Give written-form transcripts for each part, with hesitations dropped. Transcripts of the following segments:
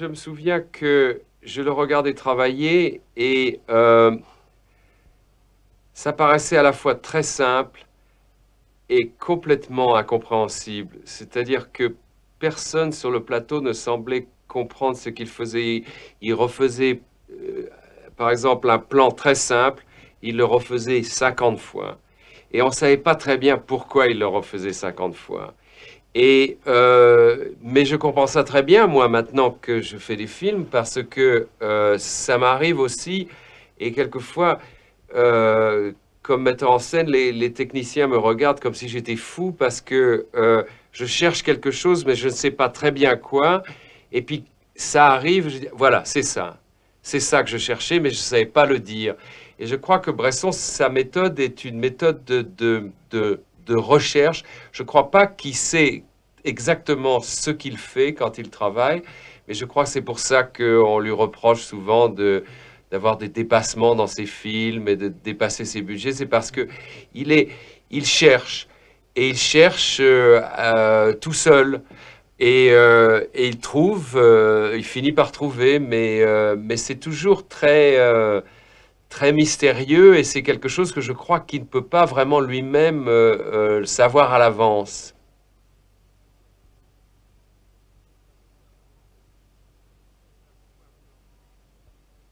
Je me souviens que je le regardais travailler et ça paraissait à la fois très simple et complètement incompréhensible. C'est-à-dire que personne sur le plateau ne semblait comprendre ce qu'il faisait. Il refaisait, par exemple, un plan très simple, il le refaisait 50 fois. Et on ne savait pas très bien pourquoi il le refaisait 50 fois. Mais je comprends ça très bien, moi, maintenant que je fais des films, parce que ça m'arrive aussi, et quelquefois, euh, comme metteur en scène, les techniciens me regardent comme si j'étais fou, parce que je cherche quelque chose, mais je ne sais pas très bien quoi, et puis ça arrive, je dis, voilà, c'est ça que je cherchais, mais je ne savais pas le dire. Et je crois que Bresson, sa méthode est une méthode de recherche. Je ne crois pas qu'il sait exactement ce qu'il fait quand il travaille, mais je crois que c'est pour ça qu'on lui reproche souvent d'avoir des dépassements dans ses films et de dépasser ses budgets. C'est parce que il est, il cherche et il cherche tout seul. Et il trouve, il finit par trouver, mais c'est toujours très mystérieux et c'est quelque chose que je crois qu'il ne peut pas vraiment lui-même savoir à l'avance.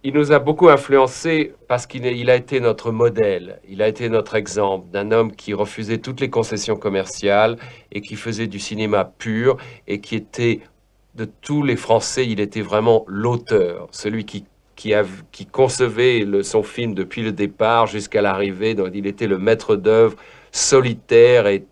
Il nous a beaucoup influencé parce il a été notre modèle, il a été notre exemple d'un homme qui refusait toutes les concessions commerciales et qui faisait du cinéma pur et qui était, de tous les Français, il était vraiment l'auteur, celui qui concevait son film depuis le départ jusqu'à l'arrivée. Donc, il était le maître d'œuvre solitaire et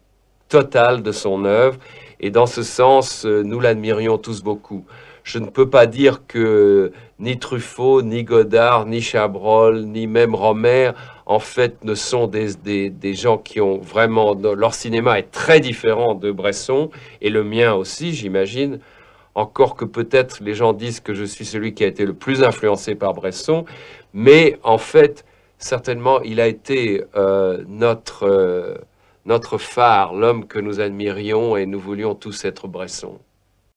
total de son œuvre. Et dans ce sens, nous l'admirions tous beaucoup. Je ne peux pas dire que ni Truffaut, ni Godard, ni Chabrol, ni même Romer, en fait, ne sont des gens qui ont vraiment... Leur cinéma est très différent de Bresson, et le mien aussi, j'imagine. Encore que peut-être les gens disent que je suis celui qui a été le plus influencé par Bresson, mais en fait, certainement, il a été notre phare, l'homme que nous admirions et nous voulions tous être Bresson.